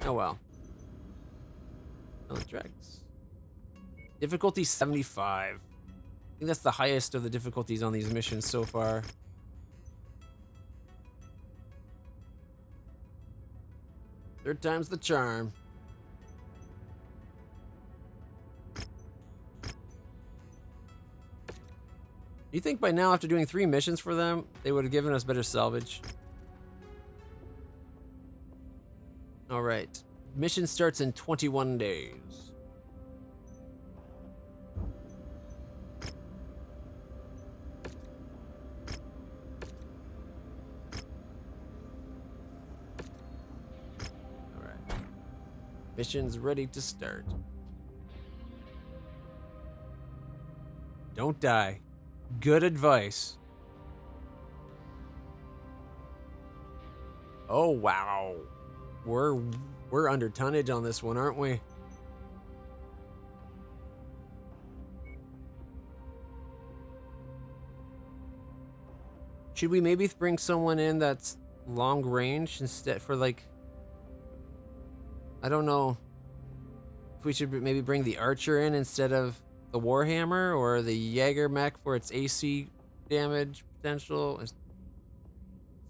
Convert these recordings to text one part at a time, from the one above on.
Oh well. No dregs. Difficulty 75. I think that's the highest of the difficulties on these missions so far. Third time's the charm. You think by now, after doing 3 missions for them, they would have given us better salvage? Alright. Mission starts in 21 days. Alright. Mission's ready to start. Don't die. Good advice. Oh wow. We're under tonnage on this one, aren't we? Should we maybe bring someone in that's long range instead for like, I don't know if we should maybe bring the archer in instead of the Warhammer or the Jaeger mech for its AC damage potential. It's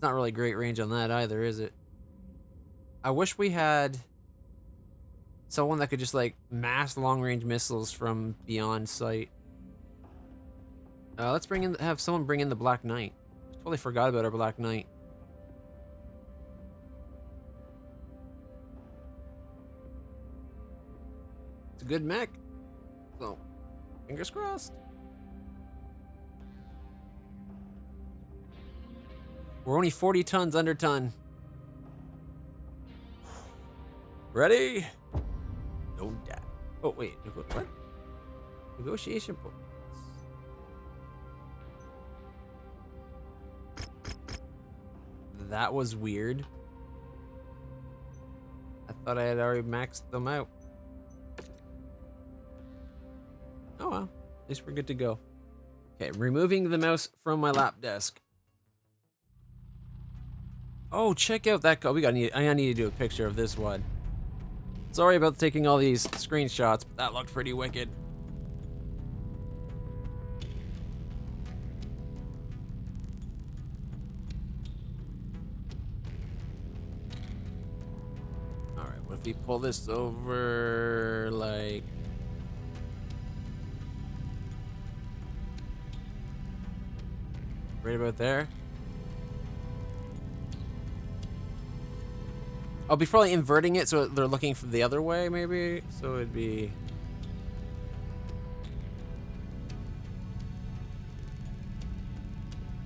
not really great range on that either, is it? I wish we had someone that could just like mass long range missiles from beyond sight. Let's have someone bring in the Black Knight. Totally forgot about our Black Knight. It's a good mech. So fingers crossed. We're only 40 tons under ton. Ready? Don't die. Oh, wait. What? Negotiation points. That was weird. I thought I had already maxed them out. Oh well. At least we're good to go. Okay, removing the mouse from my lap desk. Oh, check out that code. I need to do a picture of this one. Sorry about taking all these screenshots, but that looked pretty wicked. Alright, what if we pull this over like... right about there? I'll be probably inverting it so they're looking from the other way, maybe. So it'd be...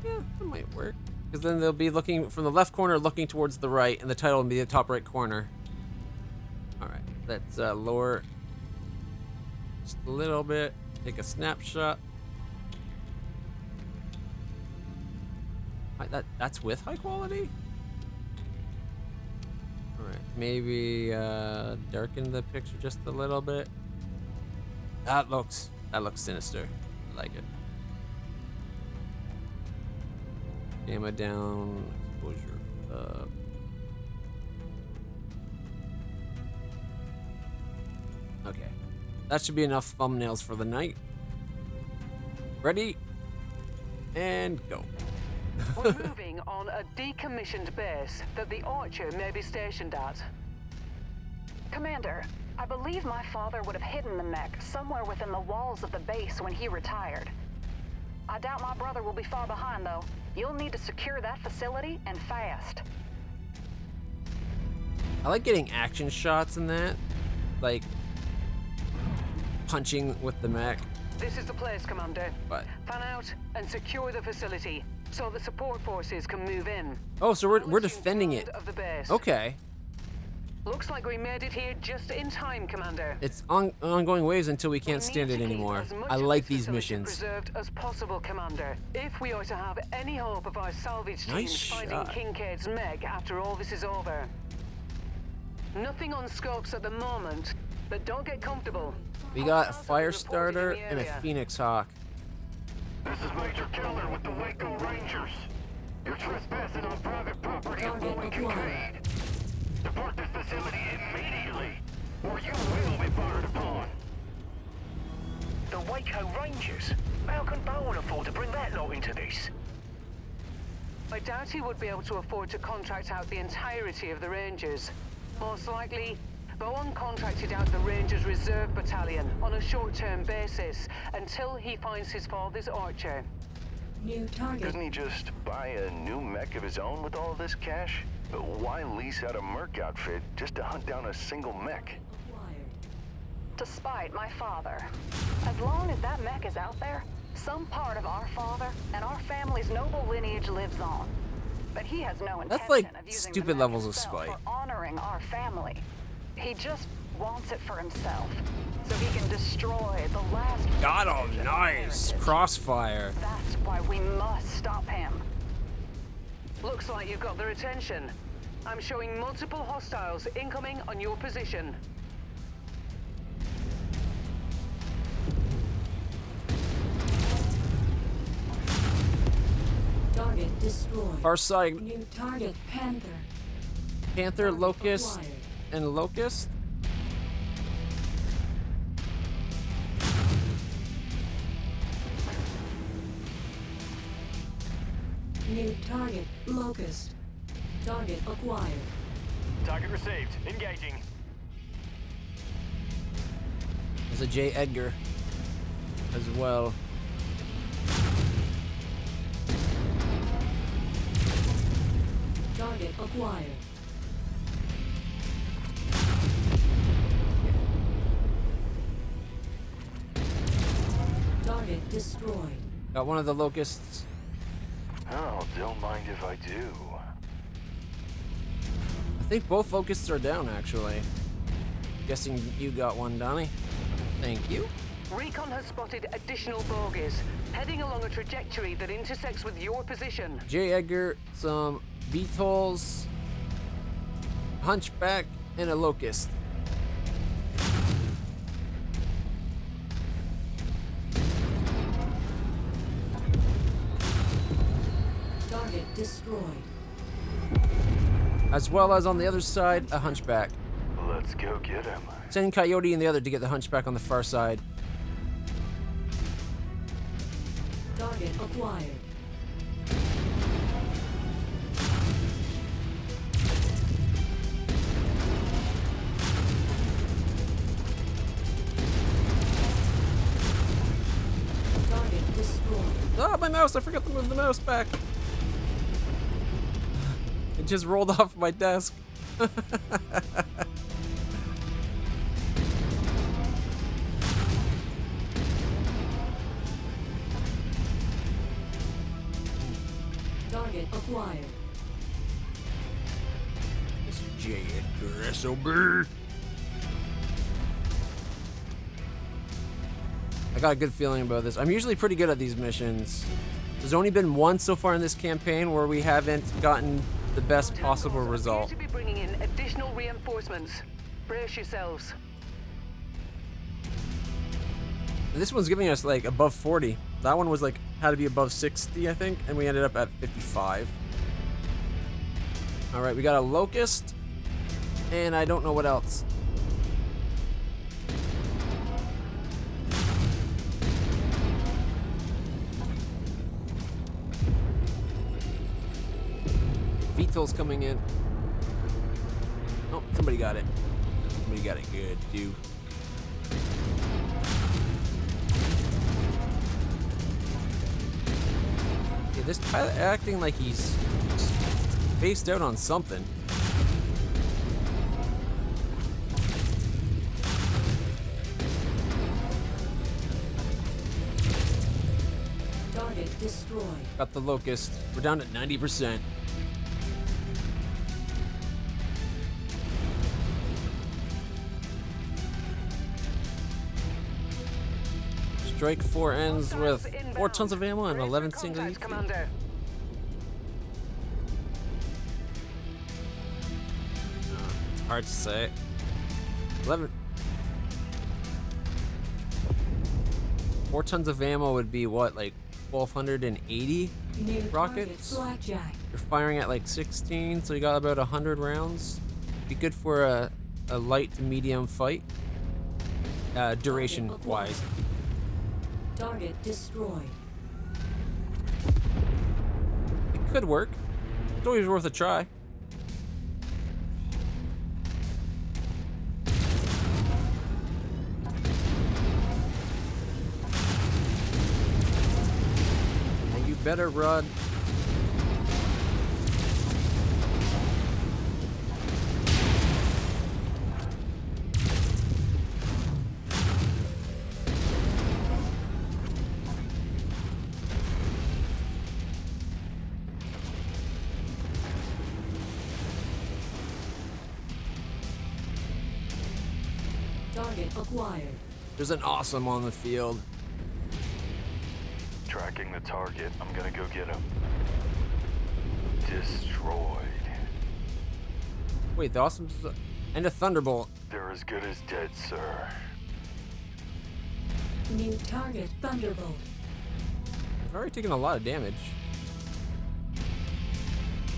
yeah, that might work. Because then they'll be looking from the left corner, looking towards the right, and the title will be the top right corner. Alright, let's lower just a little bit. Take a snapshot. That's with high quality? Alright, maybe darken the picture just a little bit. That looks sinister. I like it. Gamma down, exposure up. Okay. That should be enough thumbnails for the night. Ready? And go. We're moving on a decommissioned base that the Archer may be stationed at. Commander, I believe my father would have hidden the mech somewhere within the walls of the base when he retired. I doubt my brother will be far behind, though. You'll need to secure that facility, and fast. I like getting action shots in that. Like, punching with the mech. This is the place, Commander. But Fan out and secure the facility so the support forces can move in. oh, so we're defending it. Of the base. Okay. Looks like we made it here just in time, Commander. It's ongoing waves until we can't stand it anymore. I like these missions. Preserved as possible, Commander. If we are to have any hope of our salvage Nice teams finding shot. Kincaid's Meg after all this is over. Nothing on scopes at the moment, but don't get comfortable. We got a fire starter and a Phoenix Hawk. This is Major Keller with the Waco Rangers. You're trespassing on private property of Woman Kincaid. Depart this facility immediately. Waco Rangers? How can Bowen afford to bring that lot into this? I doubt he would be able to afford to contract out the entirety of the Rangers. Most likely, Bowen contracted out the Rangers Reserve Battalion on a short-term basis until he finds his father's archer. New target. Couldn't he just buy a new mech of his own with all this cash? But why lease out a merc outfit just to hunt down a single mech? Acquired. To spite my father. As long as that mech is out there, some part of our father and our family's noble lineage lives on. But he has no intention That's like of using stupid the mech levels of itself spite. for honoring our family. He just wants it for himself, so he can destroy the last. Got vestige him, of nice. heritage. Crossfire. That's why we must stop him. Looks like you've got their attention. I'm showing multiple hostiles incoming on your position. Target destroyed. Far side, New target Panther. Panther, Locust, Acquired. and Locust. New target Locust. Target acquired. Target received. Engaging. There's a J. Edgar as well. Target acquired. Target destroyed. Got one of the Locusts. Oh, don't mind if I do. I think both Locusts are down, actually. Guessing you got one, Donnie. Thank you. Recon has spotted additional bogies, heading along a trajectory that intersects with your position. J. Edgar, some VTOLs, Hunchback, and a Locust. Target destroyed. As well as on the other side, a Hunchback. Let's go get him. Send Coyote in the other to get the Hunchback on the far side. Target acquired. Target destroyed. Ah, my mouse! I forgot to move the mouse back. It just rolled off my desk. Target acquired. It's J. Edgar SOB. I got a good feeling about this. I'm usually pretty good at these missions. There's only been one so far in this campaign where we haven't gotten the best possible Tangos result. appear to be bringing in additional reinforcements. Brace yourselves. This one's giving us like above 40. That one was like had to be above 60, I think, and we ended up at 55. All right, we got a Locust, and I don't know what else. VTOL's coming in. Oh, somebody got it. Somebody got it good, dude. Yeah, this pilot acting like he's faced out on something. Target destroyed. Got the Locust. We're down at 90%. Strike 4 ends with 4 tons of ammo and Brace 11 for single contact, EP. Commander. It's hard to say. 11. 4 tons of ammo would be what, like 1,280 New rockets? target Blackjack. You're firing at like 16, so you got about 100 rounds. Be good for a light to medium fight, duration wise. Target destroyed. It could work. It's always worth a try. And you better run. Target acquired. There's an awesome on the field. Tracking the target. I'm gonna go get him. Destroyed. Wait, the awesome and a thunderbolt. They're as good as dead, sir. New target Thunderbolt. I've already taken a lot of damage.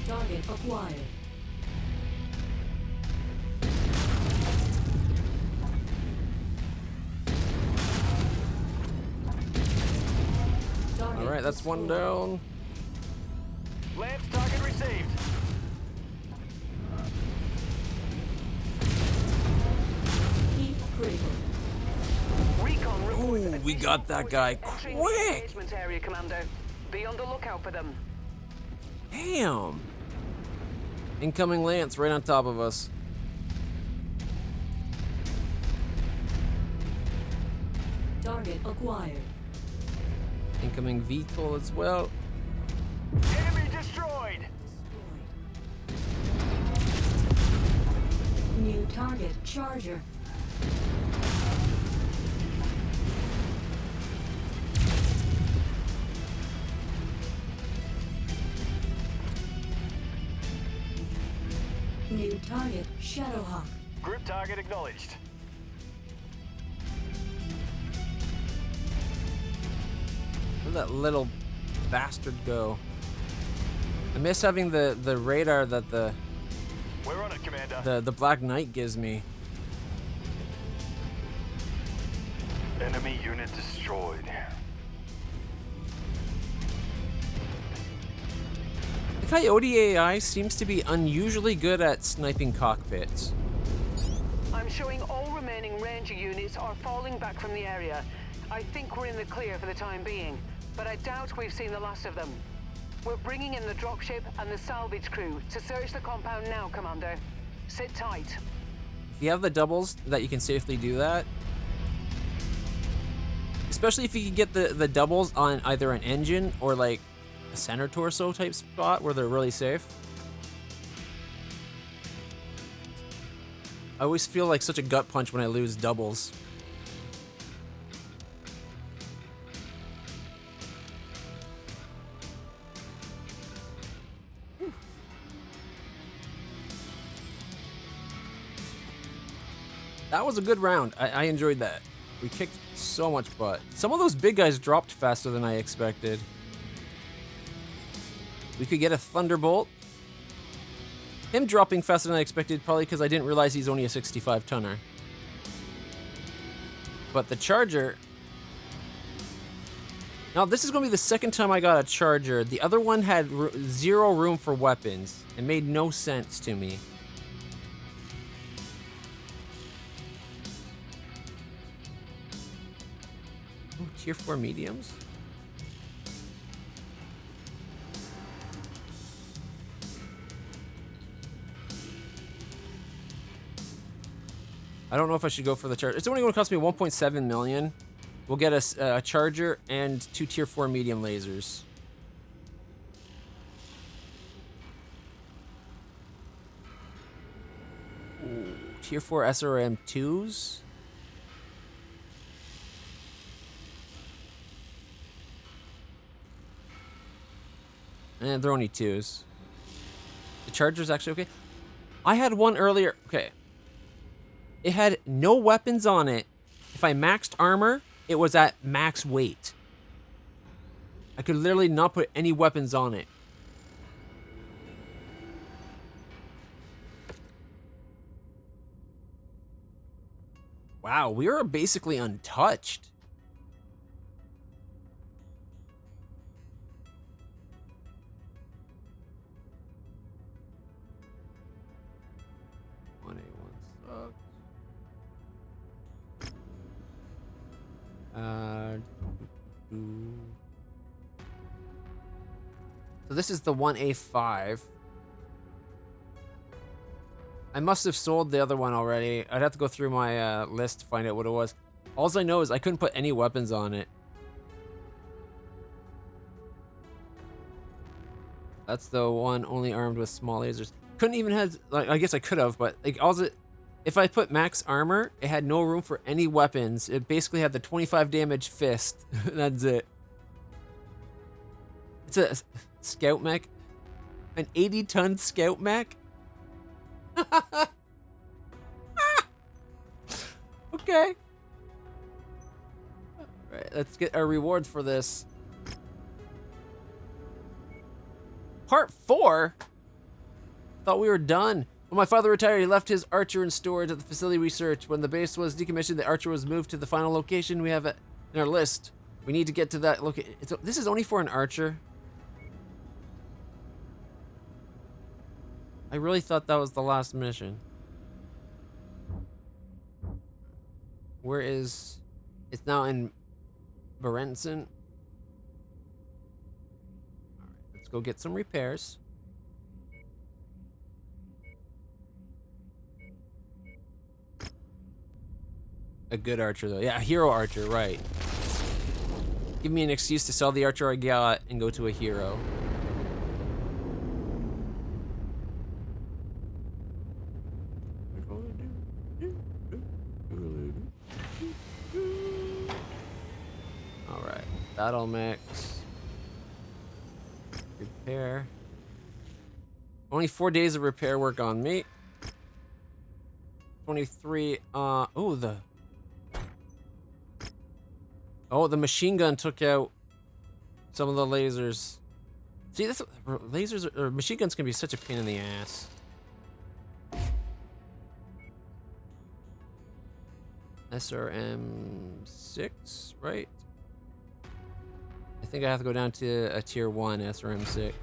Target acquired. Target All right, that's one destroyed. down. Lance target received. Heat critical. Recon reports Ooh, we got that guy entering the quick. engagement area, Commander. Be on the lookout for them. Damn. Incoming Lance right on top of us. Target acquired. Incoming VTOL as well. Enemy destroyed. Destroyed. New target Charger. New target Shadowhawk. Group target acknowledged. Where'd that little bastard go? I miss having the radar that the We're on it, Commander. the Black Knight gives me. Enemy unit destroyed. The Coyote AI seems to be unusually good at sniping cockpits. I'm showing all remaining Ranger units are falling back from the area. I think we're in the clear for the time being, but I doubt we've seen the last of them. We're bringing in the dropship and the salvage crew to search the compound now, Commander. Sit tight. If you have the doubles that you can safely do that, especially if you can get the doubles on either an engine or like a center torso type spot where they're really safe. I always feel like such a gut punch when I lose doubles. That was a good round. I enjoyed that. We kicked so much butt. Some of those big guys dropped faster than I expected. We could get a Thunderbolt. Him dropping faster than I expected, probably because I didn't realize he's only a 65 tonner. But the Charger... Now, this is going to be the second time I got a Charger. The other one had zero room for weapons. It made no sense to me. Ooh, tier 4 mediums? I don't know if I should go for the Charger. It's only going to cost me 1.7 million. We'll get a Charger and 2 tier 4 medium lasers. Ooh, tier 4 SRM 2s. And they're only 2s. The Charger's actually okay. I had one earlier. Okay. It had no weapons on it. If I maxed armor, it was at max weight. I could literally not put any weapons on it. Wow, we are basically untouched. sucks. Uh, so this is the 1A5. I must have sold the other one already. I'd have to go through my list to find out what it was. All I know is I couldn't put any weapons on it. That's the one only armed with small lasers. Couldn't even have, like, I guess I could have, but like also, if I put max armor, it had no room for any weapons. It basically had the 25 damage fist. That's it. It's a scout mech. An 80-ton scout mech? Okay. Alright, let's get our reward for this. Part 4? Thought we were done. When my father retired, he left his Archer in storage at the facility we searched. When the base was decommissioned, the Archer was moved to the final location we have it in our list. We need to get to that location. This is only for an Archer. I really thought that was the last mission. Where is... It's now in Berenson. Alright, let's go get some repairs. A good Archer, though. Yeah, a hero Archer, right. Give me an excuse to sell the Archer I got and go to a hero. Alright, battle mix. Repair. Only 4 days of repair work on me. 23, the machine gun took out some of the lasers. See, this lasers or machine guns can be such a pain in the ass. SRM6, right? I think I have to go down to a tier 1 SRM6.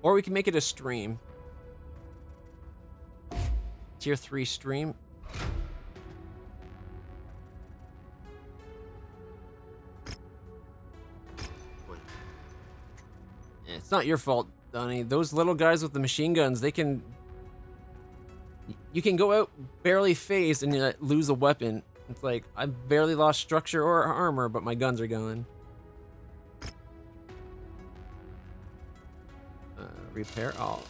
Or we can make it a stream. Tier 3 stream. It's not your fault, Donnie. Those little guys with the machine guns, they can... You can go out barely phased and you lose a weapon. It's like, I barely lost structure or armor, but my guns are gone. Repair all.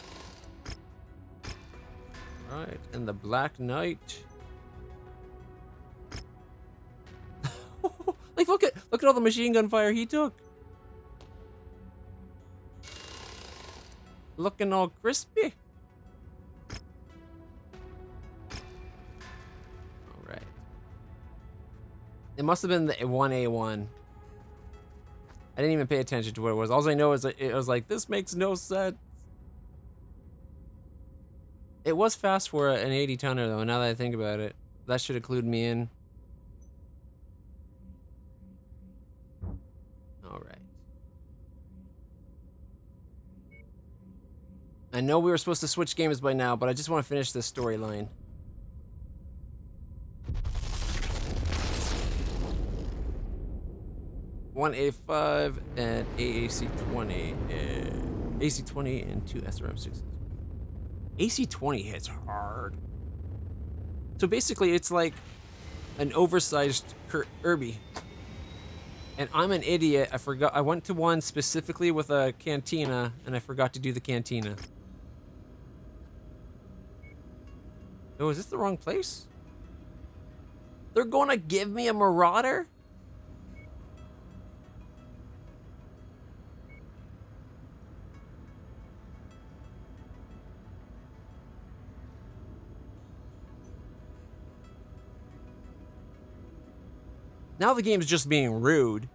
Right, and the Black Knight. Like, look at all the machine gun fire he took. Looking all crispy. All right. It must have been the 1A1. I didn't even pay attention to what it was. All I know is that it was like, this makes no sense. It was fast for an 80-tonner, though, now that I think about it. That should have clued me in. Alright. I know we were supposed to switch games by now, but I just want to finish this storyline. One A5 and AAC-20. AC-20 and 2 SRM-6s. AC-20 hits hard. So basically, it's like an oversized Kirby. And I'm an idiot. I forgot. I went to one specifically with a cantina, and I forgot to do the cantina. Oh, is this the wrong place? They're gonna give me a Marauder? Now the game's just being rude.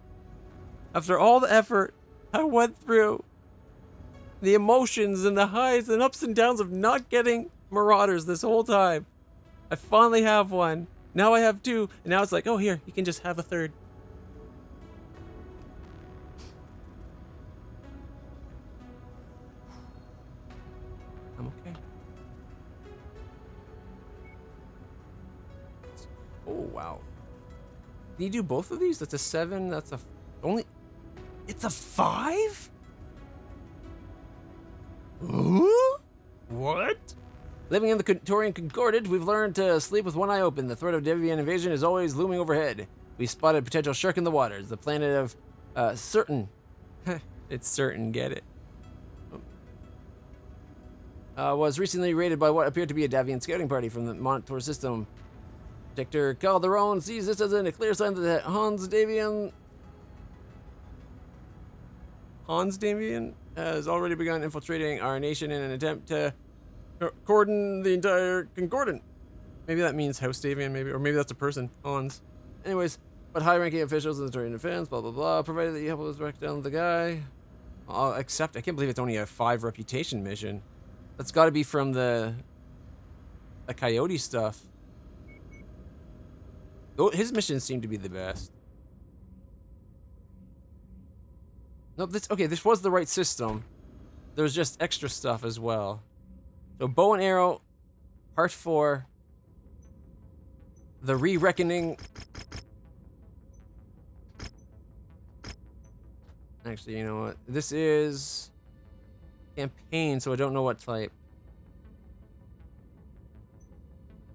After all the effort I went through, the emotions and the highs and ups and downs of not getting Marauders this whole time, I finally have one. Now I have 2, and now it's like, oh, here, you can just have a 3rd. I'm okay. Oh, wow. Can you do both of these? That's a 7. That's a... Only... It's a 5? Huh? What? Living in the Torian Concordant, we've learned to sleep with one eye open. The threat of Deviant invasion is always looming overhead. We spotted a potential shark in the waters. The planet of certain. It's certain, get it. Was recently raided by what appeared to be a Davian scouting party from the Montour system. Protector Calderon sees this as a clear sign that Hans Davian has already begun infiltrating our nation in an attempt to cordon the entire Concordant. Maybe that means House Davian, maybe, or maybe that's a person, Hans. Anyways, but high-ranking officials in the Torian defense, blah blah blah, provided that you help us track down the guy. I'll accept. I can't believe it's only a 5 reputation mission. That's got to be from the Coyote stuff. Oh, his missions seem to be the best. Nope, this was the right system. There's just extra stuff as well. So bow and arrow, part 4. The re-reckoning. Actually, you know what? This is campaign, so I don't know what type.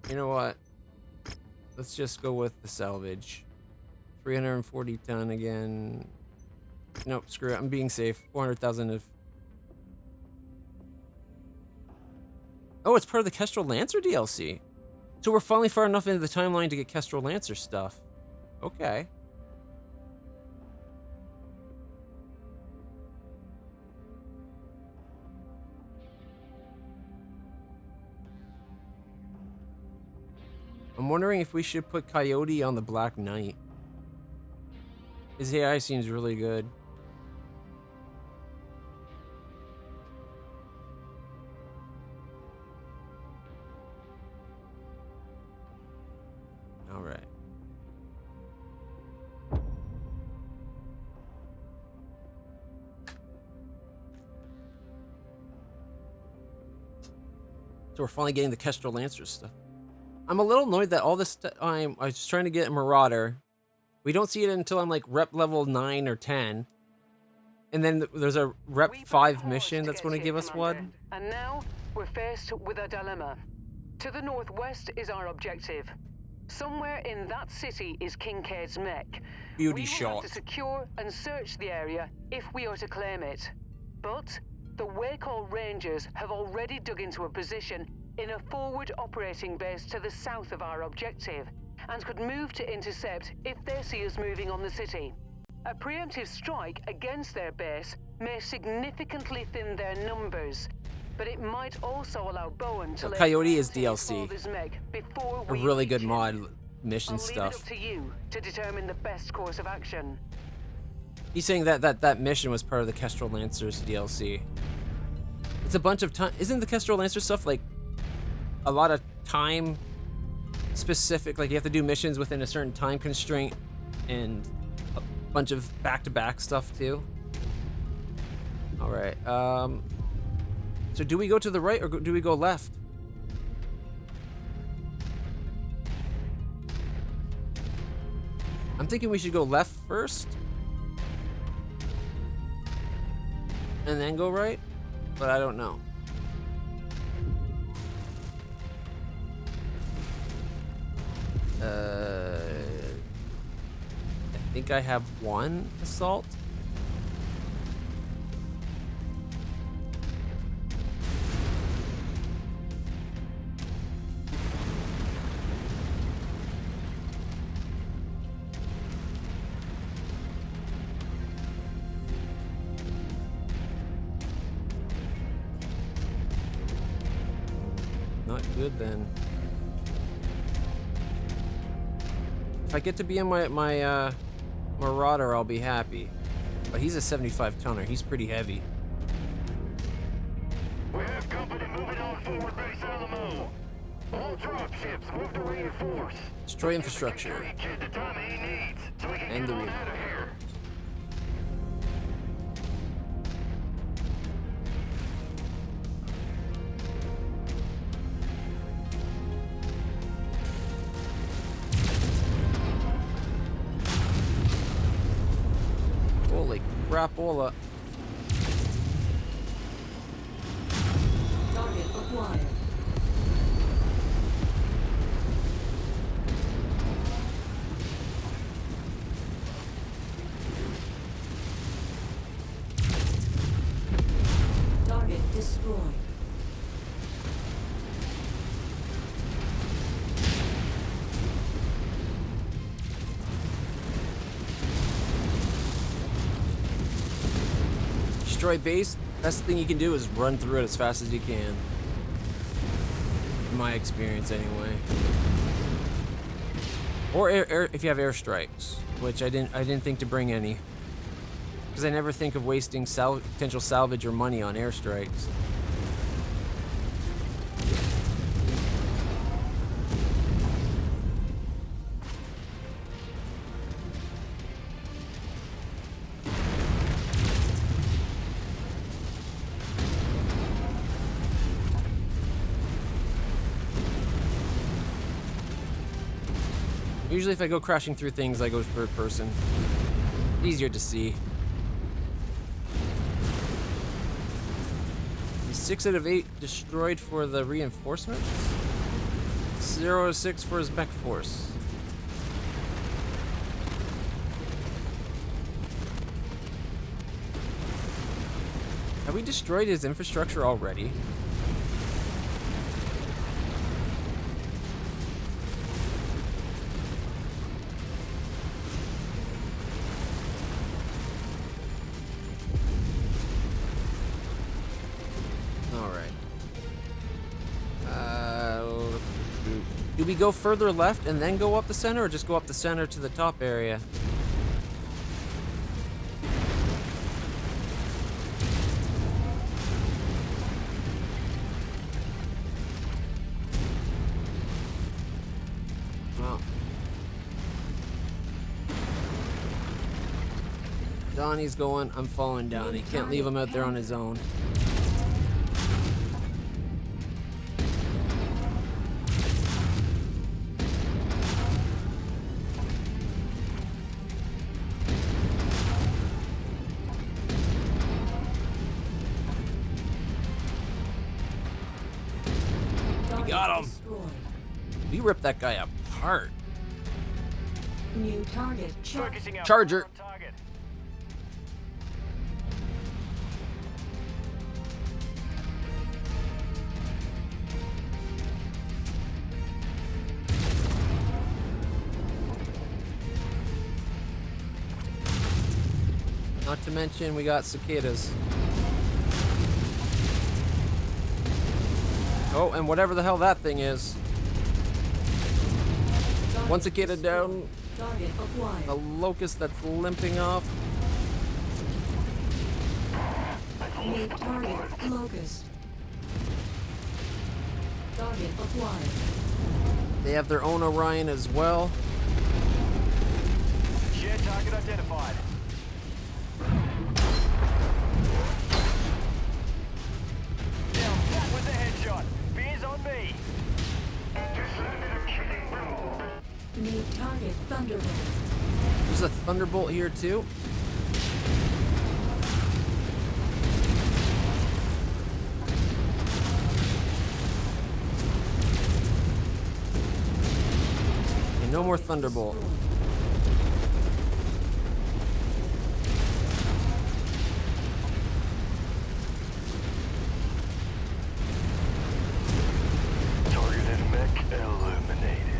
You know what? Let's just go with the salvage. 340 ton again. Nope, screw it. I'm being safe. 400,000 of... Oh, it's part of the Kestrel Lancer DLC. So we're finally far enough into the timeline to get Kestrel Lancer stuff. Okay. I'm wondering if we should put Coyote on the Black Knight. His AI seems really good. All right. So we're finally getting the Kestrel Lancer stuff. I'm a little annoyed that all this time I was trying to get a Marauder. We don't see it until I'm like rep level 9 or 10. And then there's a rep 5 mission that's going to give us one. And now we're faced with a dilemma. To the northwest is our objective. Somewhere in that city is Kincaid's mech. Beauty shot. We will have to secure and search the area if we are to claim it. But the Wakehall Rangers have already dug into a position in a forward operating base to the south of our objective, and could move to intercept if they see us moving on the city. A preemptive strike against their base may significantly thin their numbers, but it might also allow Bowen to... So Coyote is DLC. A really good mod mission I'll stuff. leave it up to you to determine the best course of action. He's saying that mission was part of the Kestrel Lancers DLC. It's a bunch of time. Isn't the Kestrel Lancer stuff like a lot of time specific? Like you have to do missions within a certain time constraint and a bunch of back-to-back stuff too. All right. So do we go to the right or do we go left? I'm thinking we should go left first and then go right, but I don't know. I think I have one assault. Not good then. If I get to be in my Marauder, I'll be happy. But he's a 75 tonner. He's pretty heavy. We have company moving on forward base Alamo. All dropships move to reinforce. Destroy infrastructure. Give the kid the time he needs so we can And get the on out of here. crapola. Target acquired. Target destroyed. Destroy base. Best thing you can do is run through it as fast as you can. In my experience, anyway. Or if you have airstrikes, which I didn't think to bring any, because I never think of wasting potential salvage or money on airstrikes. Usually if I go crashing through things, I go third person. Easier to see. 6 out of 8 destroyed for the reinforcements. 0 out of 6 for his mech force. Have we destroyed his infrastructure already? Do we go further left and then go up the center, or just go up the center to the top area? Well, Donnie's going. I'm following Donnie. Can't leave him out there on his own. Got him. We ripped that guy apart. New target. Charger. Not to mention we got cicadas. Oh, and whatever the hell that thing is. One cicada down. Target acquired. A locust that's limping off. New target. Locust. Target acquired. They have their own Orion as well. Shared target identified. Now that was a headshot. Beers on me. New target. Thunderbolt. There's a Thunderbolt here too. And no more Thunderbolt. Targeted mech eliminated.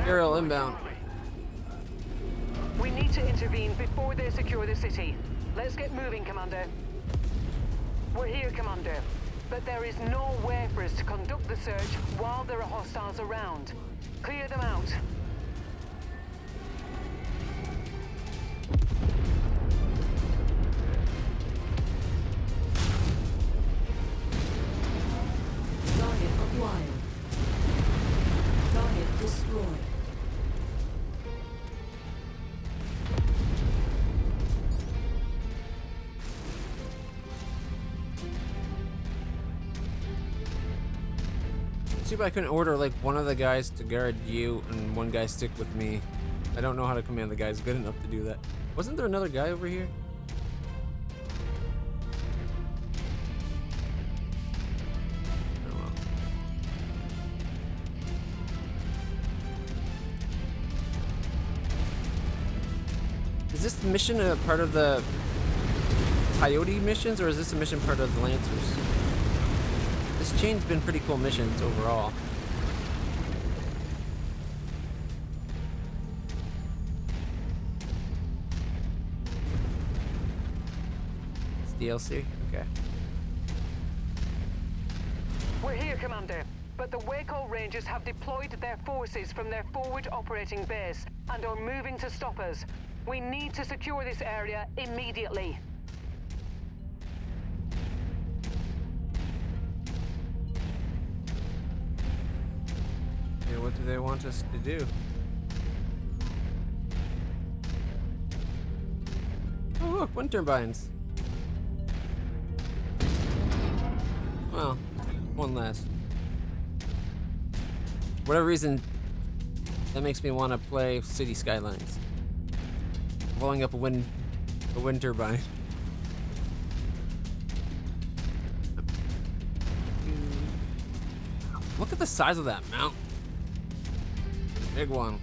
Aerial inbound. We need to intervene before they secure the city. Let's get moving, Commander. We're here, Commander. But there is no way for us to conduct the search while there are hostiles around. Clear them out. Target acquired. Target destroyed. too bad I couldn't order like one of the guys to guard you and one guy stick with me. I don't know how to command the guys good enough to do that. Wasn't there another guy over here? Oh well. Is this mission a part of the Coyote missions, or is this a mission part of the Lancers? This chain's been pretty cool missions overall. It's DLC? Okay. We're here, Commander. But the Waco Rangers have deployed their forces from their forward operating base and are moving to stop us. We need to secure this area immediately. Okay, what do they want us to do? Oh look, wind turbines. Well, one less. For whatever reason, that makes me want to play City Skylines. Blowing up a wind turbine. Look at the size of that mountain. Big one.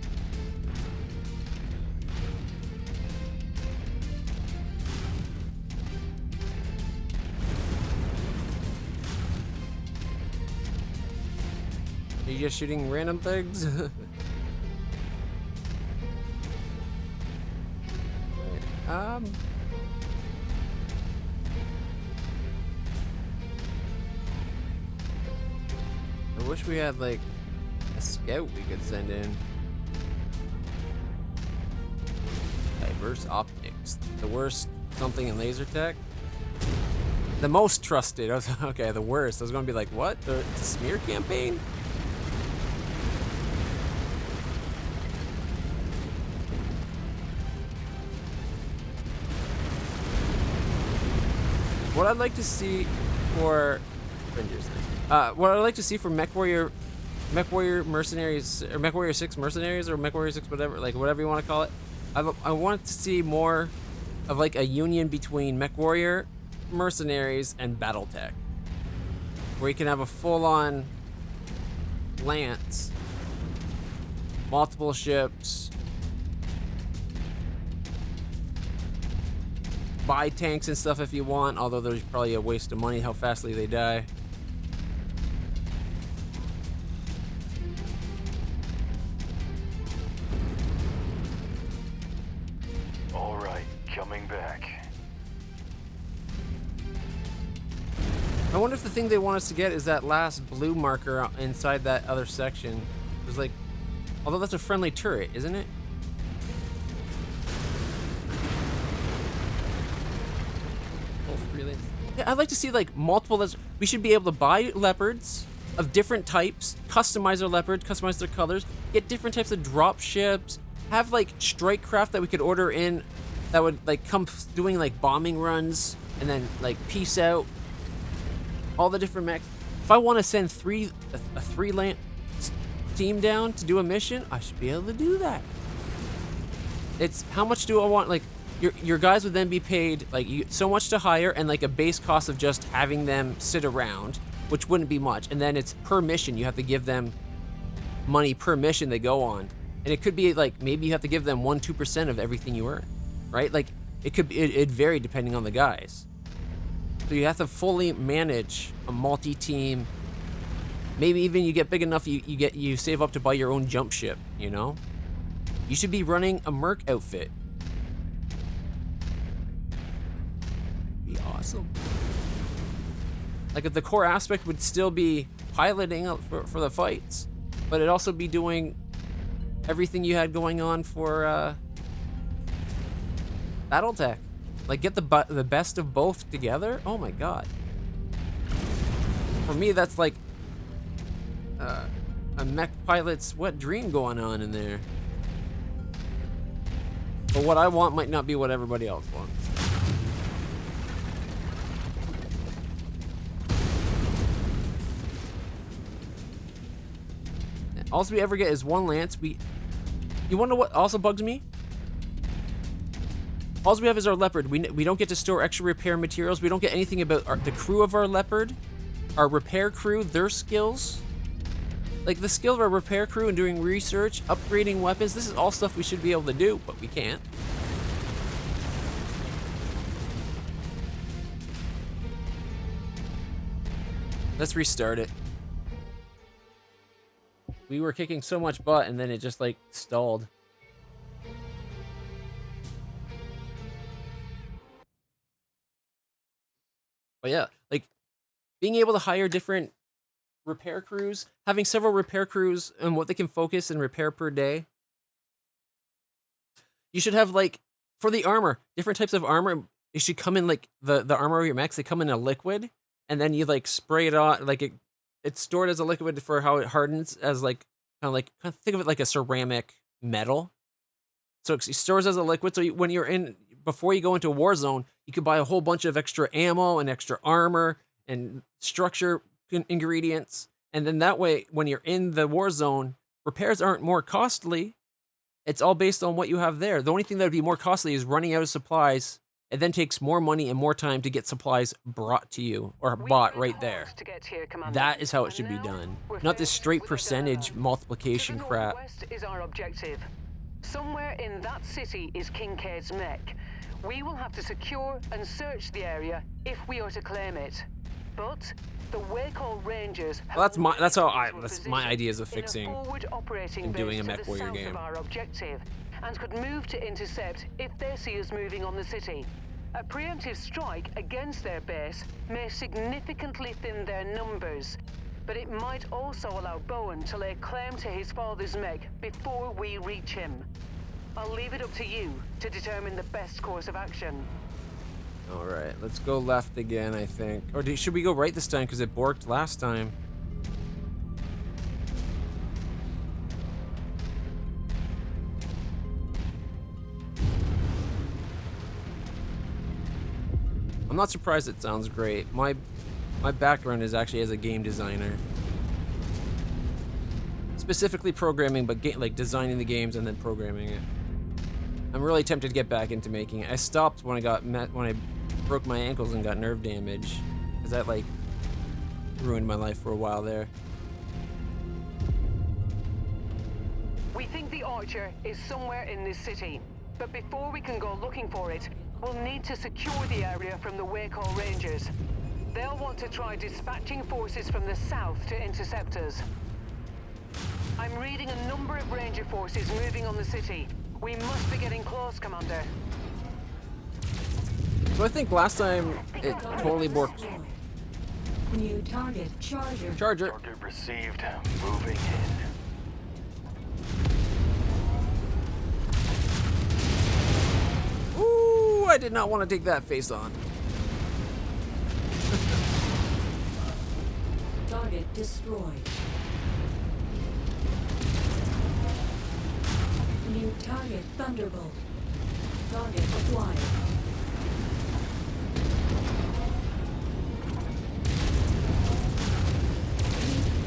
Are you just shooting random things? I wish we had like a scout we could send in. Diverse optics. The worst something in laser tech. The most trusted. Okay, the worst. I was gonna be like, what? It's a smear campaign? What I'd like to see for what I'd like to see for Mechwarrior mercenaries, or Mechwarrior 6 mercenaries, or Mechwarrior 6 whatever, like whatever you want to call it. I want to see more of like a union between Mechwarrior mercenaries and BattleTech, where you can have a full-on lance, multiple ships, buy tanks and stuff if you want, although there's probably a waste of money how fastly they die. All right, coming back. I wonder if the thing they want us to get is that last blue marker inside that other section. There's like, although that's a friendly turret, isn't it? Yeah, I'd like to see like multiple. We should be able to buy leopards of different types, customize our leopards, customize their colors, get different types of drop ships, have like strike craft that we could order in that would like come doing like bombing runs and then like peace out. All the different mechs. If I want to send a three lance team down to do a mission, I should be able to do that. It's how much do I want? Like your guys would then be paid like so much to hire and like a base cost of just having them sit around, which wouldn't be much. And then it's per mission. You have to give them money per mission they go on, and it could be like maybe you have to give them 1-2% of everything you earn, right? Like it could be it vary depending on the guys. So you have to manage a multi-team. Maybe even you get big enough, you save up to buy your own jump ship. You know, you should be running a merc outfit. Be awesome. Like if the core aspect would still be piloting for the fights, but it'd also be doing everything you had going on for BattleTech. Like get the best of both together. Oh my god. For me, that's like a mech pilot's wet dream going on in there. But what I want might not be what everybody else wants. All we ever get is one lance. You wanna know what also bugs me? All we have is our leopard. We don't get to store extra repair materials. We don't get anything about the crew of our leopard, our repair crew, their skills. Like the skill of our repair crew and doing research, upgrading weapons. This is all stuff we should be able to do, but we can't. Let's restart it. We were kicking so much butt and then it just like stalled. But yeah, like being able to hire different repair crews, having several repair crews and what they can focus and repair per day. You should have like for the armor, different types of armor. It should come in like the armor of your mechs. They come in a liquid, and then you like spray it on. Like it's stored as a liquid for how it hardens as like kind of think of it like a ceramic metal. So it stores as a liquid. So when you're in before you go into a war zone, you can buy a whole bunch of extra ammo and extra armor and structure ingredients, and then that way when you're in the war zone, repairs aren't more costly. It's all based on what you have there. The only thing that would be more costly is running out of supplies. It then takes more money and more time to get supplies brought to you or bought right there. That is how it should be done, not this straight percentage multiplication crap. West is our objective. Somewhere in that city is Kincaid's mech. We will have to secure and search the area if we are to claim it. But the Wakehall Rangers Well, that's my ideas of fixing and doing a Mechwarrior game. Our objective, and could move to intercept if they see us moving on the city. A preemptive strike against their base may significantly thin their numbers, but it might also allow Bowen to lay claim to his father's mech before we reach him. I'll leave it up to you to determine the best course of action. All right, let's go left again, I think. Or should we go right this time because it borked last time? I'm not surprised it sounds great. My background is actually as a game designer. Specifically programming, but like designing the games and then programming it. I'm really tempted to get back into making it. I stopped when I broke my ankles and got nerve damage, because that like ruined my life for a while there. We think the Archer is somewhere in this city, but before we can go looking for it, we'll need to secure the area from the Wakehall Rangers. They'll want to try dispatching forces from the south to intercept us. I'm reading a number of Ranger forces moving on the city. We must be getting close, Commander. So I think last time it totally worked. New target, Charger. Charger. Target received. Moving in. Ooh, I did not want to take that face on. Target destroyed. New target, Thunderbolt. Target acquired.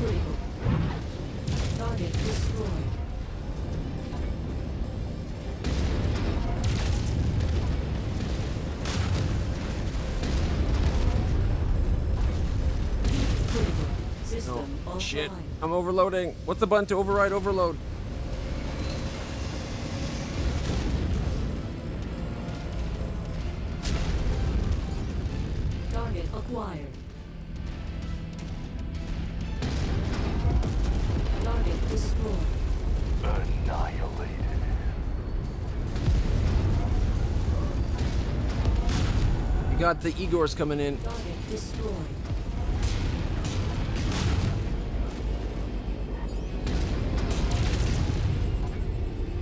Critical. Target destroyed. Critical. System Oh, shit. offline. I'm overloading. What's the button to override overload? Target acquired. Target destroyed. Annihilated. You got the Igors coming in. Target destroyed.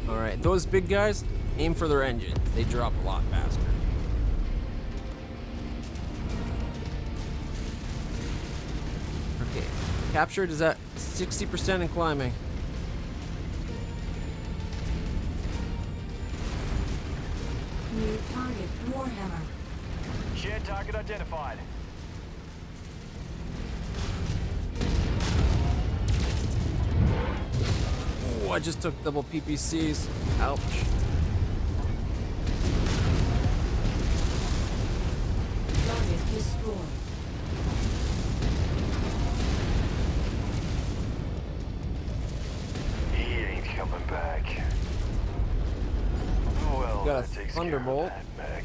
Alright, those big guys, aim for their engines. They drop a lot faster. Okay, captured is at 60% and climbing. New target, Warhammer. Shared target identified. Oh, I just took double PPCs. Ouch. Target destroyed. He ain't coming back. Well, Got a that takes thunderbolt. care of that mech.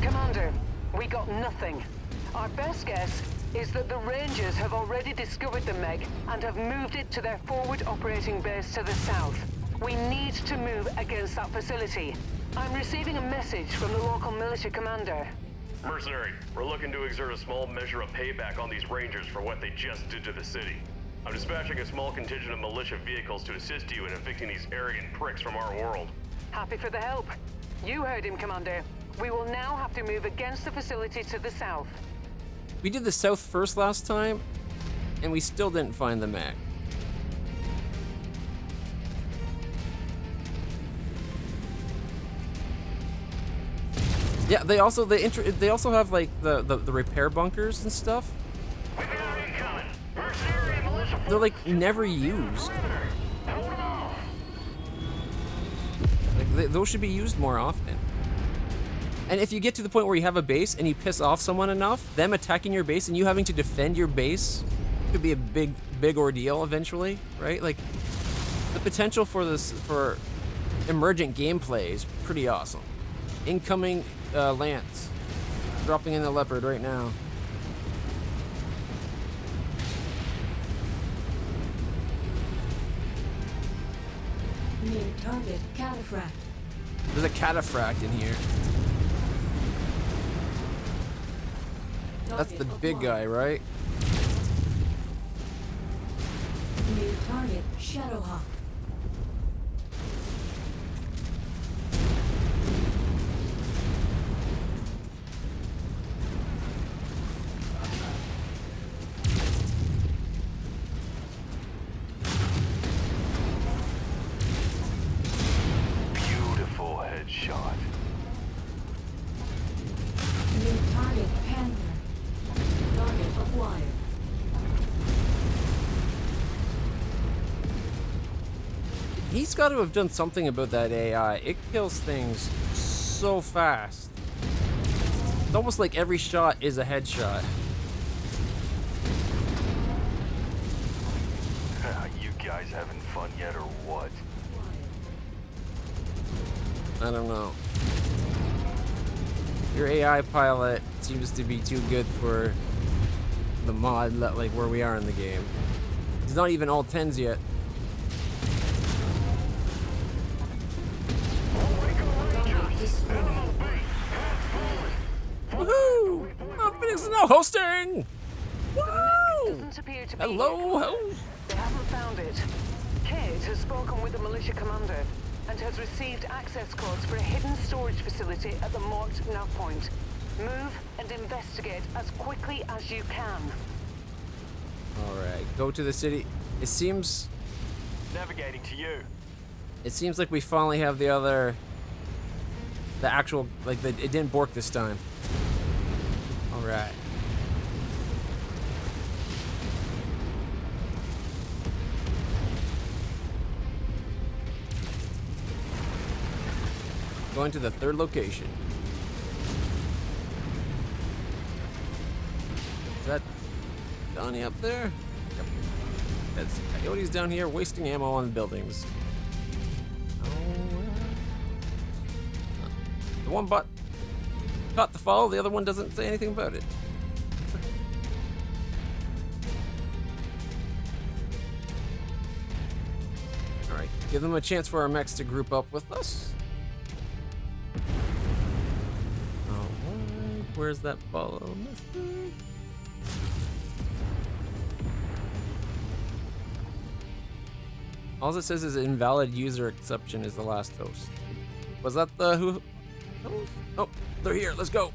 Commander, we got nothing. Our best guess is that the Rangers have already discovered the Meg and have moved it to their forward operating base to the south. We need to move against that facility. I'm receiving a message from the local militia commander. Mercenary, we're looking to exert a small measure of payback on these Rangers for what they just did to the city. I'm dispatching a small contingent of militia vehicles to assist you in evicting these arrogant pricks from our world. Happy for the help. You heard him, Commander. We will now have to move against the facility to the south. We did the south first last time, and we still didn't find the mech. Yeah, they also have like the repair bunkers and stuff. They're like never used. Like those should be used more often. And if you get to the point where you have a base and you piss off someone enough, them attacking your base and you having to defend your base could be a big ordeal eventually, right? Like the potential for this for emergent gameplay is pretty awesome. Incoming Lance, dropping in the Leopard right now. New target cataphract. There's a cataphract in here. That's the big guy, right? New target Shadowhawk. Beautiful headshot. New target Panther. Target acquired. He's got to have done something about that AI. It kills things so fast. It's almost like every shot is a headshot. You guys having fun yet or what? I don't know. Your AI pilot seems to be too good for the mod, like where we are in the game. He's not even all 10s yet. Target destroyed. Woohoo! Oh, Phoenix is now hosting! Woo! Doesn't appear to be Hello, here. hello. They haven't found it. Kate has spoken with the militia commander and has received access codes for a hidden storage facility at the marked nav point. Move and investigate as quickly as you can. Alright, go to the city. It seems Navigating to you. like we finally have the actual, like, it didn't bork this time. Alright. Going to the third location. Is that Donnie up there? Yep. That's Coyotes down here wasting ammo on buildings. The one bot caught the fall, the other one doesn't say anything about it. Alright, give them a chance for our mechs to group up with us. Alright, where's that follow message? All it says is invalid user exception is the last host. Was that the who? Oh, they're here. Let's go.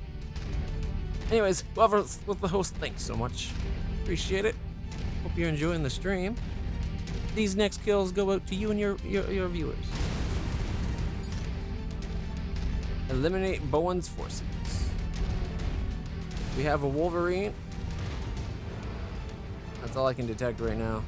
Anyways, whoever's with the host, thanks so much. Appreciate it. Hope you're enjoying the stream. These next kills go out to you and your viewers. Eliminate Bowen's forces. We have a Wolverine. That's all I can detect right now.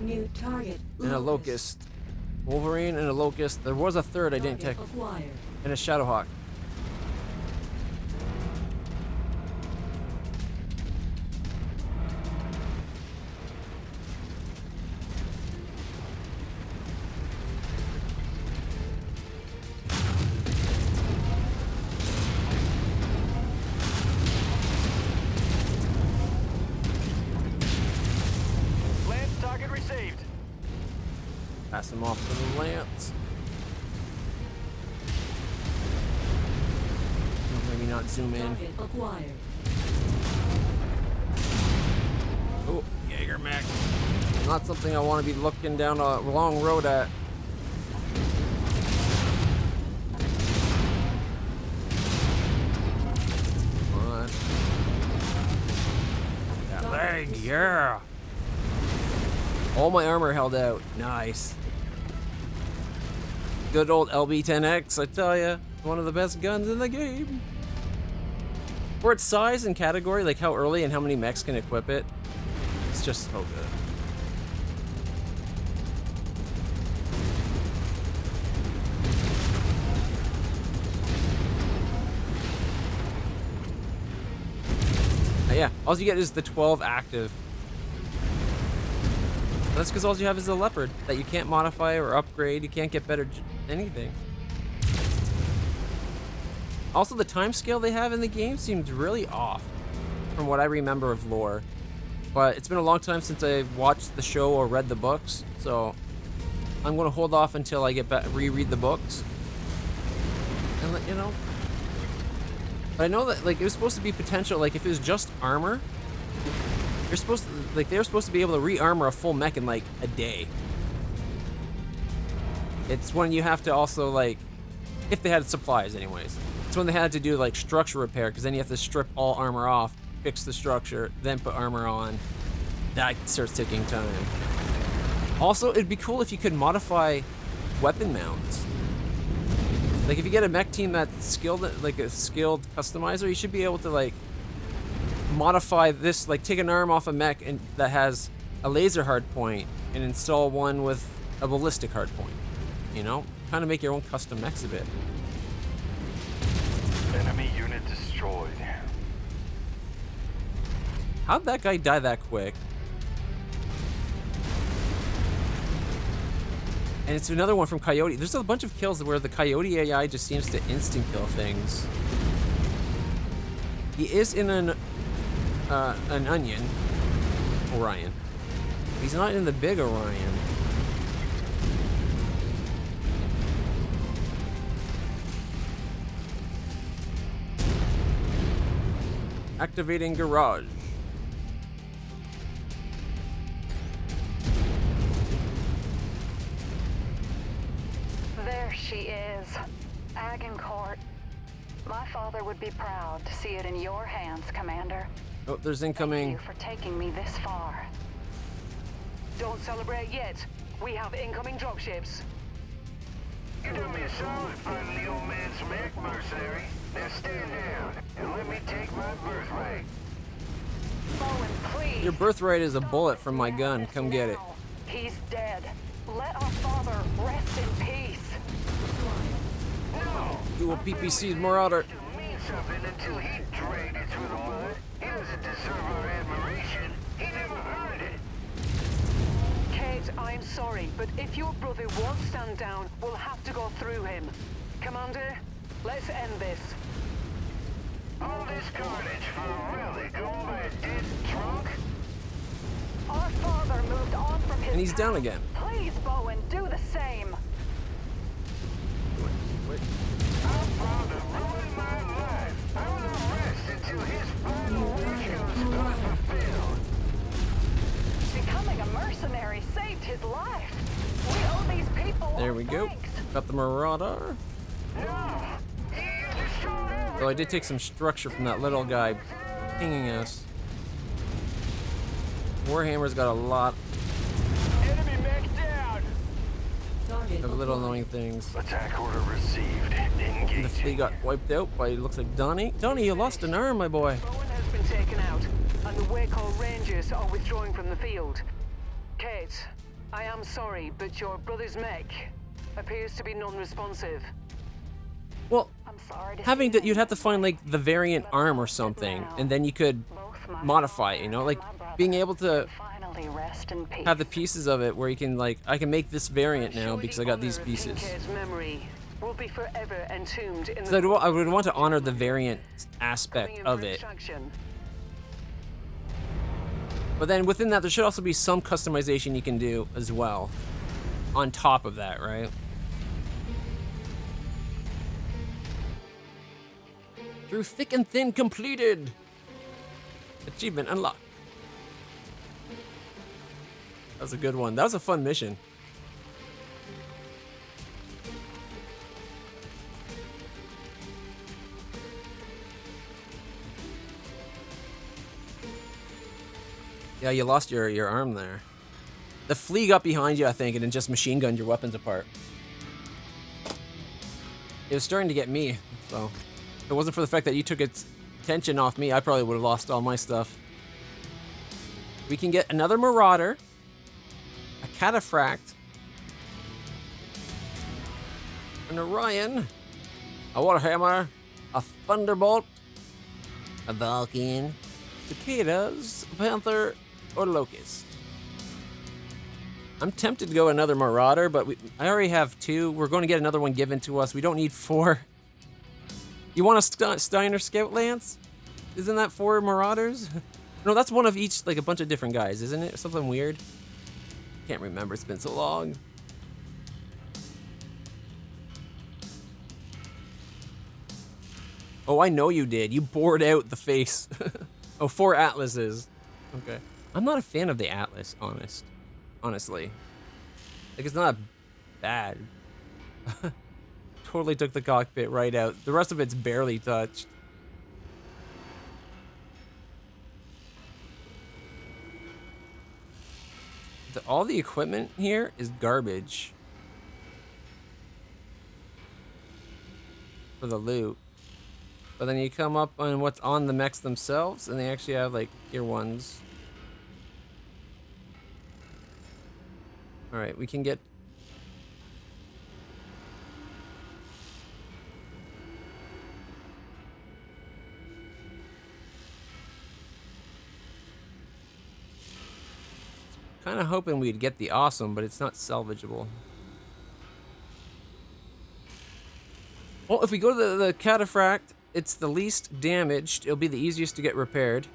New target. And a locust. Wolverine and a locust. There was a third I didn't take. Acquired. And a Shadowhawk. Lance target received. Pass him off to the Lance. Oh, maybe not zoom in. Target acquired. Oh, Jaeger mech. Not something I want to be looking down a long road at. Come on. That leg, yeah. All my armor held out. Nice. Good old LB-10X, I tell ya. One of the best guns in the game. For its size and category, like how early and how many mechs can equip it, it's just so good. Yeah, all you get is the 12 active. That's because all you have is the leopard that you can't modify or upgrade. You can't get better anything. Also, the time scale they have in the game seems really off from what I remember of lore. But it's been a long time since I've watched the show or read the books, so I'm going to hold off until I get back, reread the books, and let you know. But I know that like it was supposed to be potential. Like if it was just armor, you're supposed to like they were supposed to be able to re-armor a full mech in like a day. It's when you have to also like, if they had supplies anyways. It's when they had to do like structure repair, because then you have to strip all armor off, fix the structure, then put armor on. That starts taking time. Also, it'd be cool if you could modify weapon mounts. Like if you get a mech team that's skilled, like a skilled customizer, you should be able to like modify this, like take an arm off a mech and that has a laser hard point and install one with a ballistic hard point. You know, kind of make your own custom mechs a bit. Enemy unit destroyed. How'd that guy die that quick? And it's another one from Coyote. There's a bunch of kills where the Coyote AI just seems to instant kill things. He is in an onion, Orion. He's not in the big Orion. Activating garage. There she is. Agincourt. My father would be proud to see it in your hands, Commander. Oh, there's Thank incoming. you for taking me this far. Don't celebrate yet. We have incoming dropships. You do me a solid, friendly old man's mech, mercenary. Now stand down and let me take my birthright. Bowen, please. Your birthright is a bullet from my gun. Come get it. Now. He's dead. Let our father rest in peace. No! Dual PPC's Marauder. It mean something until he dragged it through the mud. He doesn't deserve our admiration. He never earned it. Kate, I'm sorry, but if your brother won't stand down, we'll have to go through him. Commander, let's end this. All this carnage for really going by a dead drunk? Our father moved on from his And he's down past. again. Please, Bowen, do the same. Wait. I'm proud to ruin my life. I want to rest until his final wishes are fulfilled. Becoming a mercenary saved his life. We owe these people There our we go. thanks. Got the Marauder. No! He destroyed everything. Though I did take some structure from that little guy pinging us. Warhammer's got a lot Enemy mech down. Target of little acquired. annoying things. Attack order received. Engage. The flea got wiped out by, looks like Donnie. Donnie, you lost an arm, my boy. Bowen has been taken out, and the Waco Rangers are withdrawing from the field. Kate, I am sorry, but your brother's mech appears to be non-responsive. Well, I'm sorry to having see to, you'd have to find like the variant arm or something, and then you could both my modify it, you know, like my brother being able to finally rest in peace. have the pieces of it where you can like, I can make this variant now because I got these pieces. Kincaid's memory will be forever entombed in So the I would want to honor the variant aspect coming in of for it. extraction. But then within that, there should also be some customization you can do as well. On top of that, right? Through thick and thin completed. Achievement unlocked. That was a good one. That was a fun mission. Yeah, you lost your arm there. The flea got behind you, I think, and then just machine gunned your weapons apart. It was starting to get me, so if it wasn't for the fact that you took its attention off me, I probably would have lost all my stuff. We can get another Marauder, a Cataphract, an Orion, a Warhammer, a Thunderbolt, a Vulcan, Cicadas, a Panther, or Locust. I'm tempted to go another Marauder, but I already have 2. We're going to get another one given to us. We don't need 4. You want a Steiner Scout Lance? Isn't that 4 Marauders? No, that's one of each, like a bunch of different guys, isn't it? Something weird. Can't remember. It's been so long. Oh, I know you did. You bored out the face. Oh, 4 Atlases. Okay. I'm not a fan of the Atlas, honestly. Like, it's not bad. Totally took the cockpit right out. The rest of it's barely touched. All the equipment here is garbage. For the loot. But then you come up on what's on the mechs themselves, and they actually have, like, tier 1s. Alright, we can get... Kind of hoping we'd get the awesome, but it's not salvageable. Well, if we go to the Cataphract, it's the least damaged. It'll be the easiest to get repaired.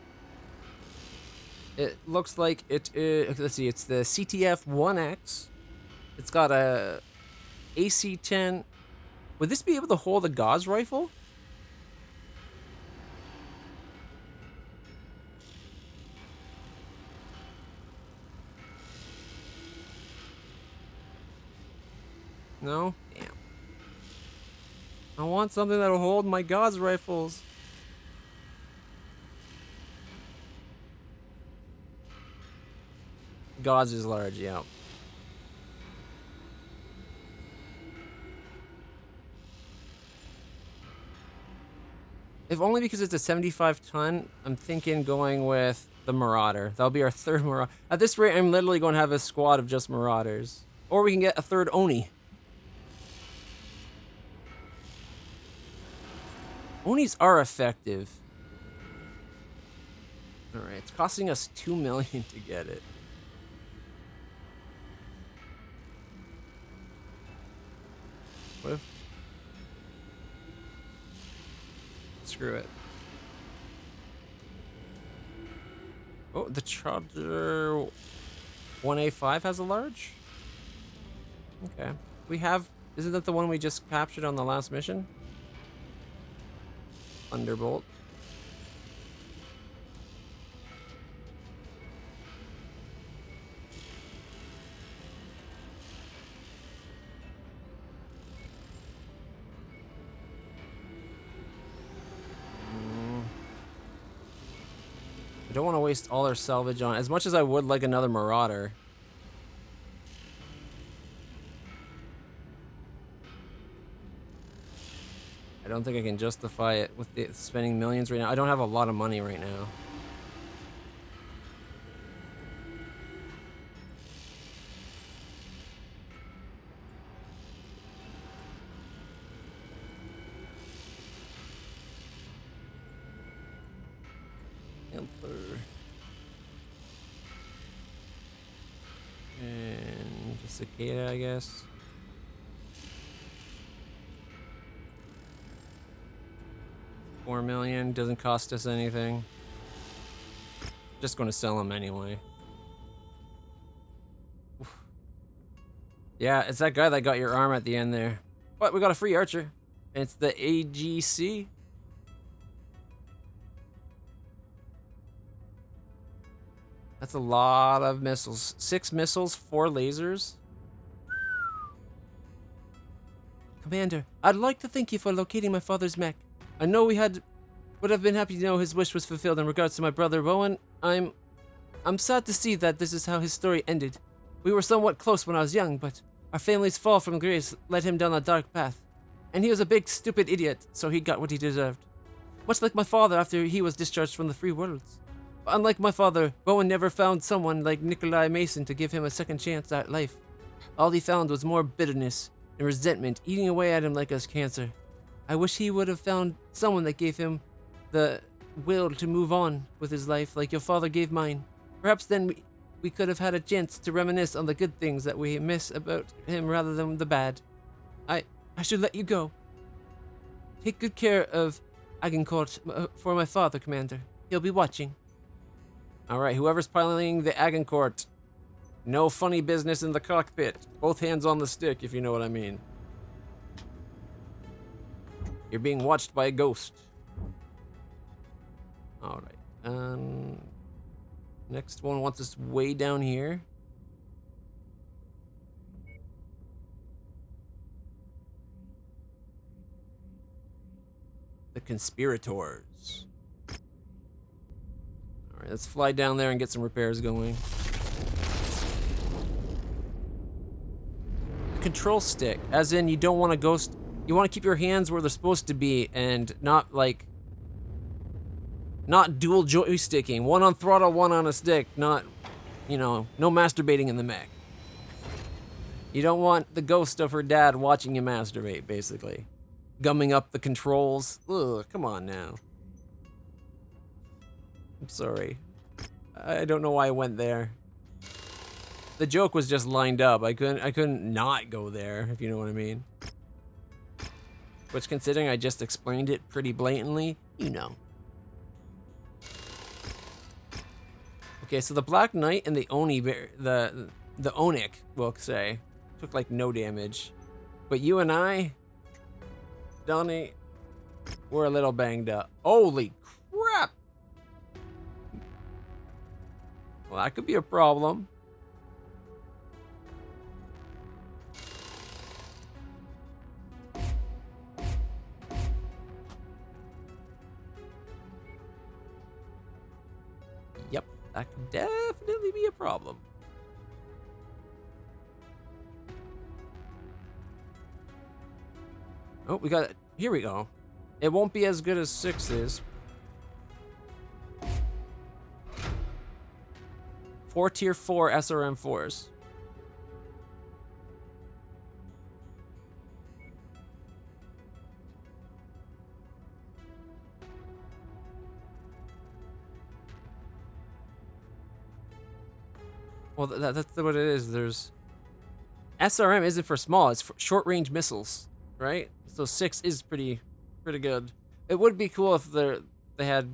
It looks like it is, let's see, it's the CTF-1X. It's got a AC-10. Would this be able to hold a Gauss rifle? No? Damn. I want something that'll hold my Gauss rifles. Gauss is large, yeah. If only because it's a 75-ton, I'm thinking going with the Marauder. That'll be our 3rd Marauder. At this rate, I'm literally going to have a squad of just Marauders. Or we can get a 3rd Oni. Onis are effective. Alright, it's costing us $2 million to get it. What if... Screw it. Oh, the Charger 1A5 has a large? Okay. We have... Isn't that the one we just captured on the last mission? Thunderbolt. I don't want to waste all our salvage on, as much as I would like another Marauder. I don't think I can justify it with spending millions right now. I don't have a lot of money right now. Sampler. And a cicada, I guess. $4 million doesn't cost us anything. Just going to sell them anyway. Oof. Yeah, it's that guy that got your arm at the end there. But we got a free archer. And it's the AGC. That's a lot of missiles. 6 missiles, 4 lasers. Commander, I'd like to thank you for locating my father's mech. I know would have been happy to know his wish was fulfilled in regards to my brother Bowen. I'm sad to see that this is how his story ended. We were somewhat close when I was young, but our family's fall from grace led him down a dark path. And he was a big, stupid idiot, so he got what he deserved. Much like my father after he was discharged from the Free Worlds. But unlike my father, Bowen never found someone like Nikolai Mason to give him a second chance at life. All he found was more bitterness and resentment eating away at him like a cancer. I wish he would have found someone that gave him the will to move on with his life like your father gave mine. Perhaps then we could have had a chance to reminisce on the good things that we miss about him rather than the bad. I should let you go. Take good care of Agincourt for my father, Commander. He'll be watching. Alright, whoever's piloting the Agincourt. No funny business in the cockpit. Both hands on the stick, if you know what I mean. You're being watched by a ghost. Alright. Next one wants us way down here. The conspirators. Alright, let's fly down there and get some repairs going. The control stick, as in you don't want to ghost. You want to keep your hands where they're supposed to be and not like. Not dual joysticking. One on throttle, one on a stick. Not, you know, no masturbating in the mech. You don't want the ghost of her dad watching you masturbate, basically. Gumming up the controls. Ugh, come on now. I'm sorry. I don't know why I went there. The joke was just lined up. I couldn't not go there, if you know what I mean. Which, considering I just explained it pretty blatantly, you know. Okay, so the Black Knight and the Oni, the Onik, we'll say, took like no damage. But you and I, Donnie, we're a little banged up. Holy crap! Well, that could be a problem. Yep, that could definitely be a problem. Oh, we got it. Here we go. It won't be as good as 6 is. 4 tier 4 SRM4s. Well, that's what it is. There's SRM isn't for small. It's for short-range missiles, right? So 6 is pretty good. It would be cool if they had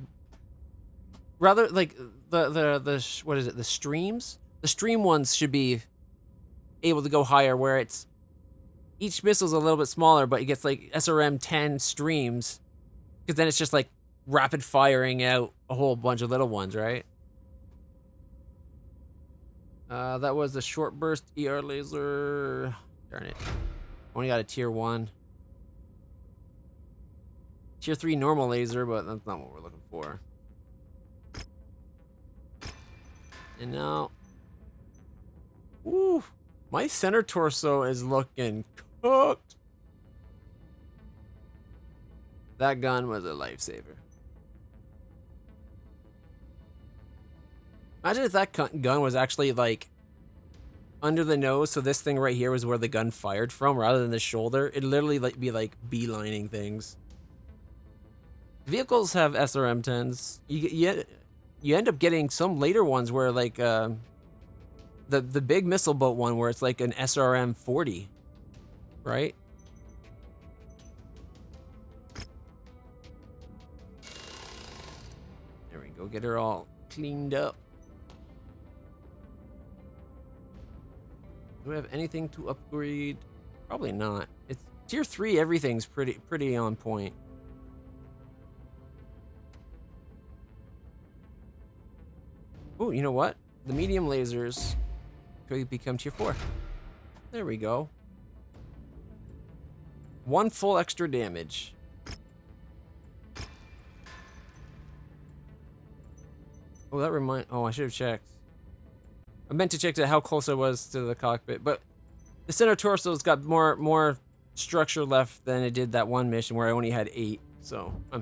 rather like the what is it? The streams. The stream ones should be able to go higher, where it's each missile's a little bit smaller, but it gets like SRM 10 streams, because then it's just like rapid firing out a whole bunch of little ones, right? That was the short burst ER laser. Darn it. Only got a tier 1. Tier 3 normal laser, but that's not what we're looking for. And now... Ooh, my center torso is looking cooked. That gun was a lifesaver. Imagine if that gun was actually like under the nose, so this thing right here was where the gun fired from rather than the shoulder. It'd literally like be like beelining things. Vehicles have SRM 10s. you end up getting some later ones where like the big missile boat one where it's like an SRM 40, right? There we go. Get her all cleaned up. Do we have anything to upgrade? Probably not. It's tier 3. Everything's pretty on point. Oh, you know what? The medium lasers could become tier 4. There we go. 1 full extra damage. Oh, oh, I should have checked. I meant to check how close I was to the cockpit, but the center torso's got more structure left than it did that one mission where I only had 8. So I'm